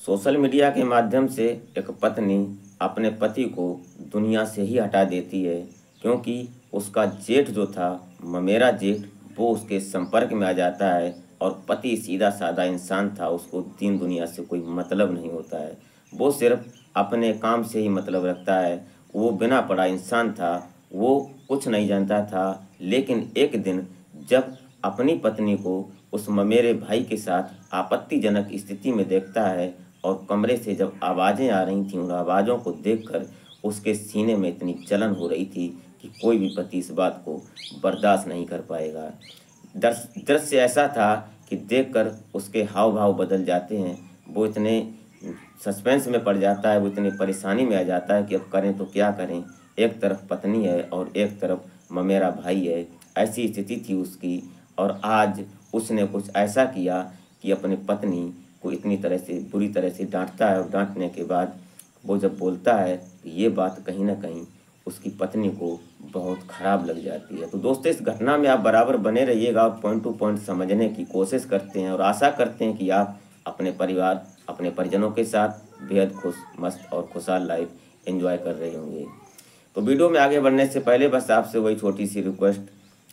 Social media के माध्यम से एक पत्नी अपने पति को दुनिया से ही हटा देती है, क्योंकि उसका जेठ जो था, ममेरा जेठ, वो उसके संपर्क में आ जाता है। और पति सीधा साधा इंसान था, उसको दीन दुनिया से कोई मतलब नहीं होता है। वो सिर्फ अपने काम से ही मतलब रखता है। वो बिना पढ़ा इंसान था, वो कुछ नहीं जानता था। लेकिन एक दिन जब अपनी पत्नी को उस ममेरे भाई के साथ आपत्तिजनक स्थिति में देखता है और कमरे से जब आवाज़ें आ रही थीं, उन आवाज़ों को देखकर उसके सीने में इतनी जलन हो रही थी कि कोई भी पति इस बात को बर्दाश्त नहीं कर पाएगा। दृश्य ऐसा था कि देखकर उसके हाव भाव बदल जाते हैं। वो इतने सस्पेंस में पड़ जाता है, वो इतनी परेशानी में आ जाता है कि अब करें तो क्या करें। एक तरफ पत्नी है और एक तरफ ममेरा भाई है। ऐसी स्थिति थी उसकी। और आज उसने कुछ ऐसा किया कि अपनी पत्नी को इतनी तरह से बुरी तरह से डांटता है, और डांटने के बाद वो जब बोलता है तो ये बात कहीं ना कहीं उसकी पत्नी को बहुत ख़राब लग जाती है। तो दोस्तों, इस घटना में आप बराबर बने रहिएगा और पॉइंट टू पॉइंट समझने की कोशिश करते हैं, और आशा करते हैं कि आप अपने परिवार, अपने परिजनों के साथ बेहद खुश, मस्त और खुशहाल लाइफ एंजॉय कर रहे होंगे। तो वीडियो में आगे बढ़ने से पहले बस आपसे वही छोटी सी रिक्वेस्ट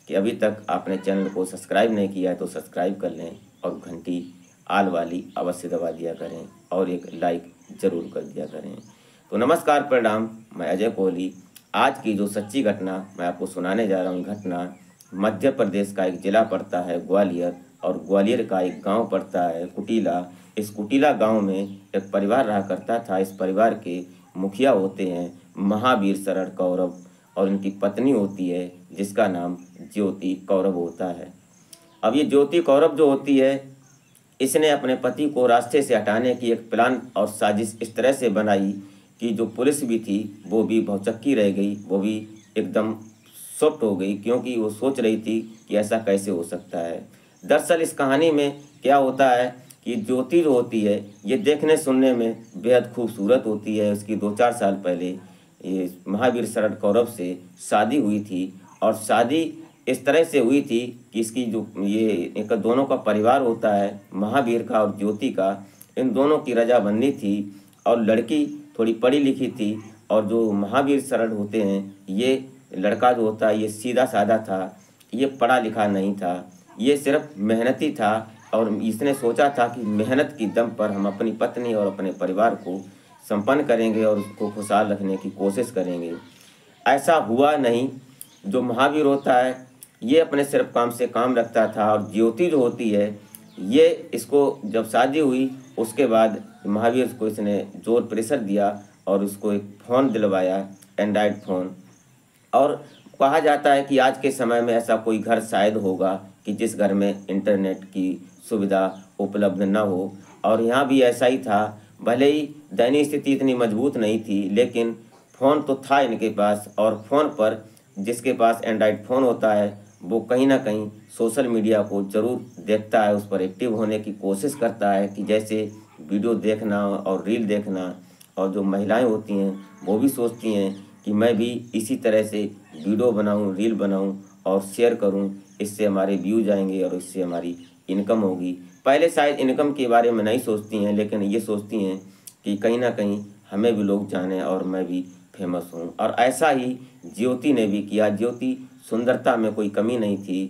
कि अभी तक आपने चैनल को सब्सक्राइब नहीं किया है तो सब्सक्राइब कर लें, और घंटी आल वाली अवश्य दबा दिया करें, और एक लाइक ज़रूर कर दिया करें। तो नमस्कार, प्रणाम, मैं अजय कोहली। आज की जो सच्ची घटना मैं आपको सुनाने जा रहा हूँ, घटना मध्य प्रदेश का एक ज़िला पड़ता है ग्वालियर, और ग्वालियर का एक गांव पड़ता है कुटीला। इस कुटीला गांव में एक परिवार रहा करता था। इस परिवार के मुखिया होते हैं महावीर शरण कौरव, और इनकी पत्नी होती है जिसका नाम ज्योति कौरव होता है। अब ये ज्योति कौरव जो होती है, इसने अपने पति को रास्ते से हटाने की एक प्लान और साजिश इस तरह से बनाई कि जो पुलिस भी थी वो भी भौचक्की रह गई, वो भी एकदम शॉक्ड हो गई, क्योंकि वो सोच रही थी कि ऐसा कैसे हो सकता है। दरअसल इस कहानी में क्या होता है कि ज्योति जो होती है ये देखने सुनने में बेहद खूबसूरत होती है। उसकी 2-4 साल पहले ये महावीर शरण कौरव से शादी हुई थी, और शादी इस तरह से हुई थी कि इसकी जो ये एक दोनों का परिवार होता है, महावीर का और ज्योति का, इन दोनों की रजामंदी थी। और लड़की थोड़ी पढ़ी लिखी थी, और जो महावीर शरण होते हैं, ये लड़का जो होता है ये सीधा साधा था, ये पढ़ा लिखा नहीं था, ये सिर्फ मेहनती था। और इसने सोचा था कि मेहनत की दम पर हम अपनी पत्नी और अपने परिवार को संपन्न करेंगे और उसको खुशहाल रखने की कोशिश करेंगे। ऐसा हुआ नहीं। जो महावीर होता है ये अपने सिर्फ काम से काम रखता था, और ज्योति जो होती है ये, इसको जब शादी हुई उसके बाद महावीर को इसने जोर प्रेशर दिया और उसको एक फ़ोन दिलवाया, एंड्रॉयड फ़ोन। और कहा जाता है कि आज के समय में ऐसा कोई घर शायद होगा कि जिस घर में इंटरनेट की सुविधा उपलब्ध न हो। और यहाँ भी ऐसा ही था। भले ही दयनीय स्थिति इतनी मजबूत नहीं थी, लेकिन फ़ोन तो था इनके पास, और फ़ोन पर जिसके पास एंड्रॉयड फ़ोन होता है वो कहीं ना कहीं सोशल मीडिया को ज़रूर देखता है, उस पर एक्टिव होने की कोशिश करता है कि जैसे वीडियो देखना और रील देखना। और जो महिलाएं होती हैं वो भी सोचती हैं कि मैं भी इसी तरह से वीडियो बनाऊं, रील बनाऊं और शेयर करूं, इससे हमारे व्यूज आएंगे और इससे हमारी इनकम होगी। पहले शायद इनकम के बारे में नहीं सोचती हैं, लेकिन ये सोचती हैं कि कहीं ना कहीं हमें भी लोग जाने और मैं भी फेमस हूँ। और ऐसा ही ज्योति ने भी किया। ज्योति सुंदरता में कोई कमी नहीं थी।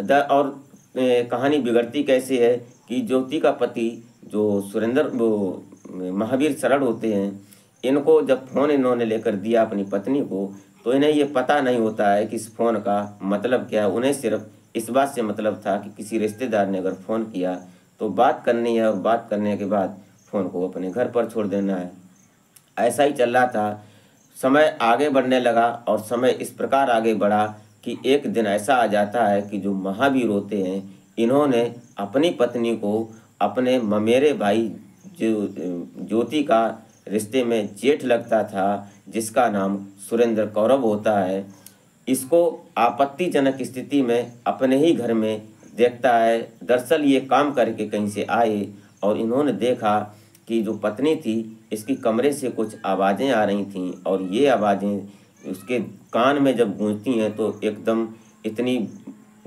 और कहानी बिगड़ती कैसे है कि ज्योति का पति जो सुरेंद्र, वो महावीर शरण होते हैं, इनको जब फ़ोन इन्होंने लेकर दिया अपनी पत्नी को, तो इन्हें ये पता नहीं होता है कि इस फ़ोन का मतलब क्या है। उन्हें सिर्फ इस बात से मतलब था कि किसी रिश्तेदार ने अगर फ़ोन किया तो बात करनी है, और बात करने के बाद फ़ोन को अपने घर पर छोड़ देना है। ऐसा ही चल रहा था। समय आगे बढ़ने लगा, और समय इस प्रकार आगे बढ़ा कि एक दिन ऐसा आ जाता है कि जो महावीर होते हैं, इन्होंने अपनी पत्नी को अपने ममेरे भाई जो ज्योति का रिश्ते में जेठ लगता था, जिसका नाम सुरेंद्र कौरव होता है, इसको आपत्तिजनक स्थिति में अपने ही घर में देखता है। दरअसल ये काम करके कहीं से आए और इन्होंने देखा कि जो पत्नी थी इसकी कमरे से कुछ आवाज़ें आ रही थीं, और ये आवाज़ें उसके कान में जब गूंजती हैं तो एकदम इतनी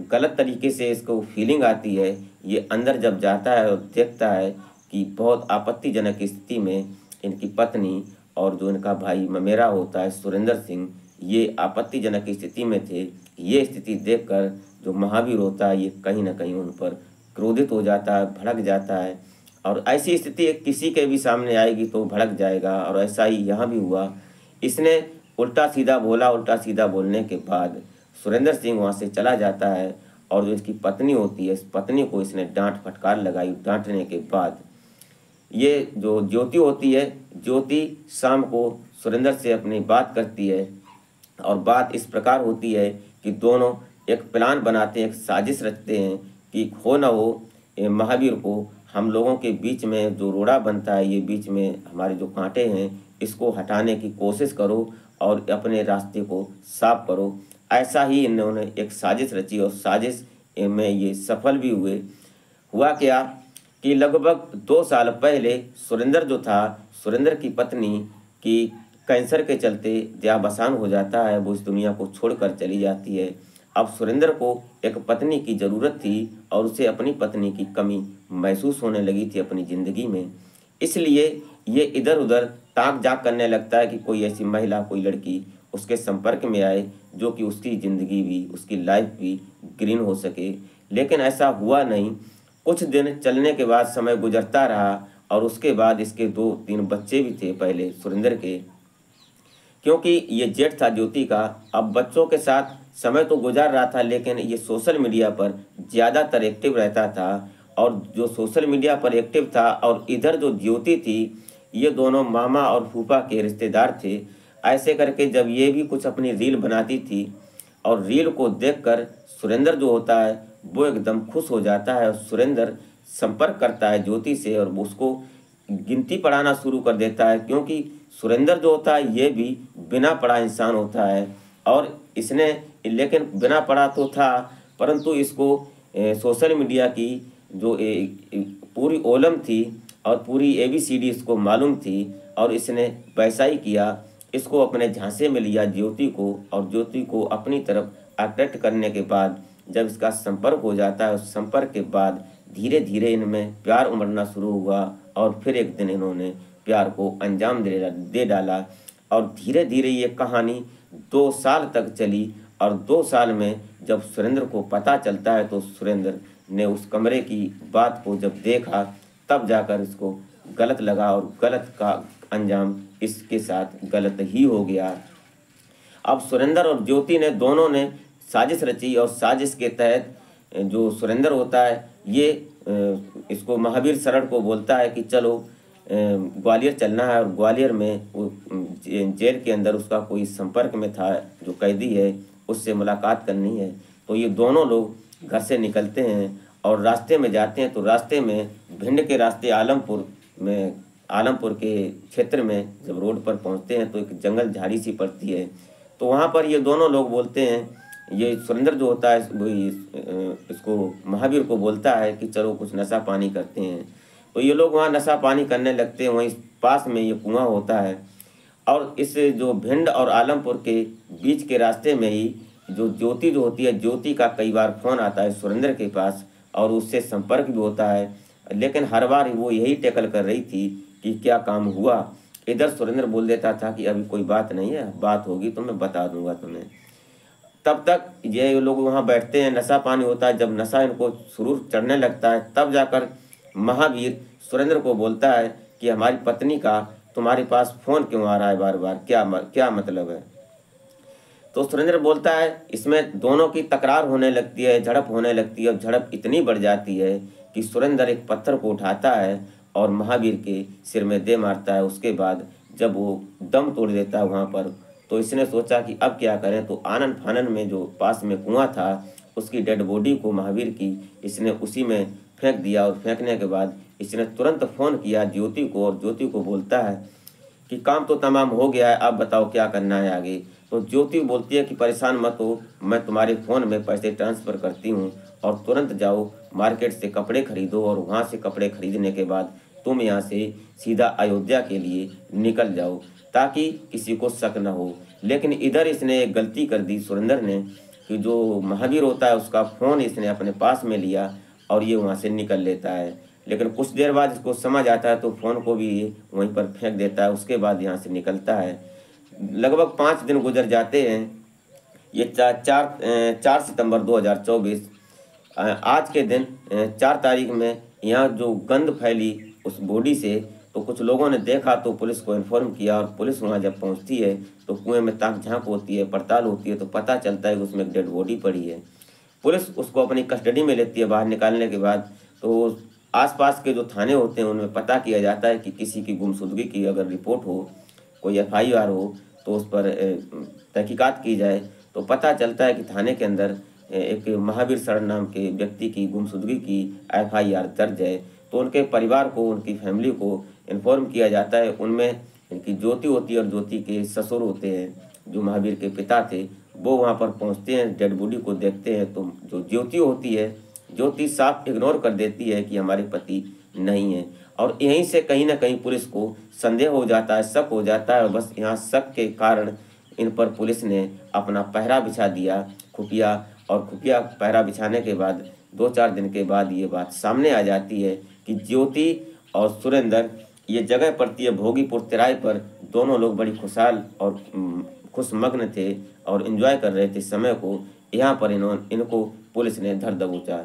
गलत तरीके से इसको फीलिंग आती है। ये अंदर जब जाता है और देखता है कि कि बहुत आपत्तिजनक स्थिति में इनकी पत्नी और जो इनका भाई ममेरा होता है सुरेंद्र सिंह, ये आपत्तिजनक स्थिति में थे। ये स्थिति देखकर जो महावीर होता है ये कहीं ना कहीं उन पर क्रोधित हो जाता है, भड़क जाता है। और ऐसी स्थिति किसी के भी सामने आएगी तो भड़क जाएगा, और ऐसा ही यहाँ भी हुआ। इसने उल्टा सीधा बोला। उल्टा सीधा बोलने के बाद सुरेंद्र सिंह वहाँ से चला जाता है, और जो इसकी पत्नी होती है इस पत्नी को इसने डांट फटकार लगाई। डांटने के बाद ये जो ज्योति होती है, ज्योति शाम को सुरेंद्र से अपनी बात करती है, और बात इस प्रकार होती है कि दोनों एक प्लान बनाते हैं, एक साजिश रचते हैं कि हो ना हो महावीर को हम लोगों के बीच में जो रोड़ा बनता है, ये बीच में हमारे जो कांटे हैं इसको हटाने की कोशिश करो और अपने रास्ते को साफ करो। ऐसा ही इन्होंने एक साजिश रची, और साजिश में ये सफल भी हुए। हुआ क्या कि लगभग 2 साल पहले सुरेंद्र जो था, सुरेंद्र की पत्नी की कैंसर के चलते देहावसान हो जाता है, वो इस दुनिया को छोड़कर चली जाती है। अब सुरेंद्र को एक पत्नी की ज़रूरत थी, और उसे अपनी पत्नी की कमी महसूस होने लगी थी अपनी ज़िंदगी में। इसलिए ये इधर उधर ताक झाँक करने लगता है कि कोई ऐसी महिला, कोई लड़की उसके संपर्क में आए जो कि उसकी ज़िंदगी भी, उसकी लाइफ भी ग्रीन हो सके। लेकिन ऐसा हुआ नहीं। कुछ दिन चलने के बाद समय गुजरता रहा, और उसके बाद इसके 2-3 बच्चे भी थे पहले सुरेंद्र के, क्योंकि ये जेठ था ज्योति का। अब बच्चों के साथ समय तो गुजार रहा था, लेकिन ये सोशल मीडिया पर ज़्यादातर एक्टिव रहता था। और जो सोशल मीडिया पर एक्टिव था, और इधर जो ज्योति थी, ये दोनों मामा और फूफा के रिश्तेदार थे। ऐसे करके जब ये भी कुछ अपनी रील बनाती थी, और रील को देखकर सुरेंद्र जो होता है वो एकदम खुश हो जाता है, और सुरेंद्र संपर्क करता है ज्योति से, और उसको गिनती पढ़ाना शुरू कर देता है। क्योंकि सुरेंद्र जो होता है ये भी बिना पढ़ा इंसान होता है, और इसने लेकिन बिना पढ़ा तो था, परंतु इसको सोशल मीडिया की जो पूरी ओलम थी और पूरी ABCD इसको मालूम थी, और इसने वैसा ही किया। इसको अपने झांसे में लिया ज्योति को, और ज्योति को अपनी तरफ अट्रैक्ट करने के बाद जब इसका संपर्क हो जाता है, उस संपर्क के बाद धीरे धीरे इनमें प्यार उमड़ना शुरू हुआ, और फिर एक दिन इन्होंने प्यार को अंजाम दे डाला। और धीरे धीरे ये कहानी 2 साल तक चली, और 2 साल में जब सुरेंद्र को पता चलता है तो सुरेंद्र ने उस कमरे की बात को जब देखा, तब जाकर इसको गलत लगा, और गलत का अंजाम इसके साथ गलत ही हो गया। अब सुरेंद्र और ज्योति ने दोनों ने साजिश रची, और साजिश के तहत जो सुरेंद्र होता है ये इसको महावीर शरण को बोलता है कि चलो ग्वालियर चलना है, और ग्वालियर में वो जेल के अंदर उसका कोई संपर्क में था जो कैदी है, उससे मुलाकात करनी है। तो ये दोनों लोग घर से निकलते हैं और रास्ते में जाते हैं। तो रास्ते में भिंड के रास्ते आलमपुर के क्षेत्र में जब रोड पर पहुंचते हैं तो एक जंगल झाड़ी सी पड़ती है। तो वहाँ पर ये दोनों लोग बोलते हैं, ये सुरेंद्र जो होता है वही इसको महावीर को बोलता है कि चलो कुछ नशा पानी करते हैं। तो ये लोग वहाँ नशा पानी करने लगते हैं। वहीं पास में ये कुआं होता है, और इस जो भिंड और आलमपुर के बीच के रास्ते में ही जो ज्योति जो होती है, ज्योति का कई बार फ़ोन आता है सुरेंद्र के पास, और उससे संपर्क भी होता है। लेकिन हर बार वो यही टैकल कर रही थी कि क्या काम हुआ। इधर सुरेंद्र बोल देता था कि अभी कोई बात नहीं है, बात होगी तो मैं बता दूंगा तुम्हें। तब तक ये लोग वहाँ बैठते हैं, नशा पानी होता है। जब नशा इनको शुरू चढ़ने लगता है, तब जाकर महावीर सुरेंद्र को बोलता है कि हमारी पत्नी का तुम्हारे पास फ़ोन क्यों आ रहा है बार बार, क्या मतलब है। तो सुरेंद्र बोलता है, इसमें दोनों की तकरार होने लगती है, झड़प होने लगती है, और झड़प इतनी बढ़ जाती है कि सुरेंद्र एक पत्थर को उठाता है और महावीर के सिर में दे मारता है। उसके बाद जब वो दम तोड़ देता है वहाँ पर, तो इसने सोचा कि अब क्या करें। तो आनन फानन में जो पास में कुआं था, उसकी डेड बॉडी को महावीर की इसने उसी में फेंक दिया। और फेंकने के बाद इसने तुरंत फ़ोन किया ज्योति को, और ज्योति को बोलता है कि काम तो तमाम हो गया है, अब बताओ क्या करना है आगे। तो ज्योति बोलती है कि परेशान मत हो, मैं तुम्हारे फ़ोन में पैसे ट्रांसफ़र करती हूँ, और तुरंत जाओ मार्केट से कपड़े खरीदो, और वहाँ से कपड़े खरीदने के बाद तुम यहाँ से सीधा अयोध्या के लिए निकल जाओ, ताकि किसी को शक न हो। लेकिन इधर इसने एक गलती कर दी सुरेंद्र ने, कि जो महावीर होता है उसका फ़ोन इसने अपने पास में लिया, और ये वहाँ से निकल लेता है। लेकिन कुछ देर बाद इसको समझ आता है तो फ़ोन को भी वहीं पर फेंक देता है। उसके बाद यहाँ से निकलता है। लगभग 5 दिन गुजर जाते हैं। ये 4 सितंबर 2024 आज के दिन 4 तारीख में यहाँ जो गंद फैली उस बॉडी से, तो कुछ लोगों ने देखा तो पुलिस को इन्फॉर्म किया, और पुलिस वहाँ जब पहुँचती है तो कुएं में ताक झांक होती है, पड़ताल होती है, तो पता चलता है कि उसमें एक डेड बॉडी पड़ी है। पुलिस उसको अपनी कस्टडी में लेती है। बाहर निकालने के बाद तो आसपास के जो थाने होते हैं उनमें पता किया जाता है कि किसी की गुमशुदगी की अगर रिपोर्ट हो, कोई FIR हो, तो उस पर तहकीकात की जाए। तो पता चलता है कि थाने के अंदर एक महावीर शरण नाम के व्यक्ति की गुमशुदगी की FIR दर्ज है। तो उनके परिवार को, उनकी फैमिली को इन्फॉर्म किया जाता है। उनमें इनकी ज्योति होती है और ज्योति के ससुर होते हैं जो महावीर के पिता थे। वो वहाँ पर पहुँचते हैं, डेड बॉडी को देखते हैं, तो जो ज्योति होती है, ज्योति साफ इग्नोर कर देती है कि हमारे पति नहीं है। और यहीं से कहीं ना कहीं पुलिस को संदेह हो जाता है, शक हो जाता है, और बस यहाँ शक के कारण इन पर पुलिस ने अपना पहरा बिछा दिया, खुफिया। और खुफिया पहरा बिछाने के बाद 2-4 दिन के बाद ये बात सामने आ जाती है कि ज्योति और सुरेंद्र, ये जगह पड़ती है भोगीपुर तिराहे पर। दोनों लोग बड़ी खुशहाल और खुशमग्न थे और एंजॉय कर रहे थे समय को। यहाँ पर इनको पुलिस ने धर दबोचा।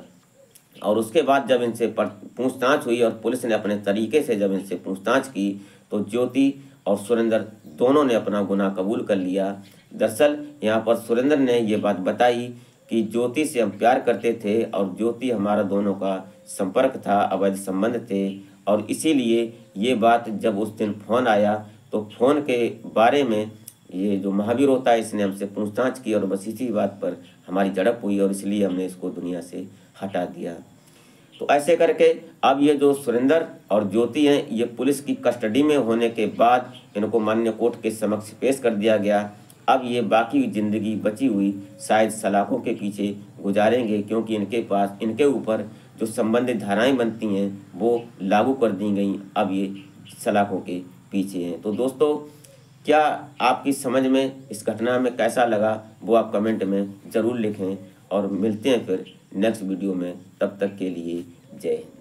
और उसके बाद जब इनसे पूछताछ हुई और पुलिस ने अपने तरीके से जब इनसे पूछताछ की, तो ज्योति और सुरेंद्र दोनों ने अपना गुनाह कबूल कर लिया। दरअसल यहाँ पर सुरेंद्र ने ये बात बताई कि ज्योति से हम प्यार करते थे और ज्योति हमारा दोनों का संपर्क था, अवैध संबंध थे। और इसीलिए ये बात जब उस दिन फ़ोन आया तो फ़ोन के बारे में ये जो महावीर होता है इसने हमसे पूछताछ की, और बस इसी बात पर हमारी झड़प हुई और इसलिए हमने इसको दुनिया से हटा दिया। तो ऐसे करके अब ये जो सुरेंद्र और ज्योति हैं, ये पुलिस की कस्टडी में होने के बाद इनको माननीय कोर्ट के समक्ष पेश कर दिया गया। अब ये बाकी ज़िंदगी बची हुई शायद सलाखों के पीछे गुजारेंगे, क्योंकि इनके ऊपर जो संबंधित धाराएं बनती हैं वो लागू कर दी गई। अब ये सलाखों के पीछे हैं। तो दोस्तों, क्या आपकी समझ में इस घटना में कैसा लगा वो आप कमेंट में ज़रूर लिखें, और मिलते हैं फिर नेक्स्ट वीडियो में। तब तक के लिए जय हिंद।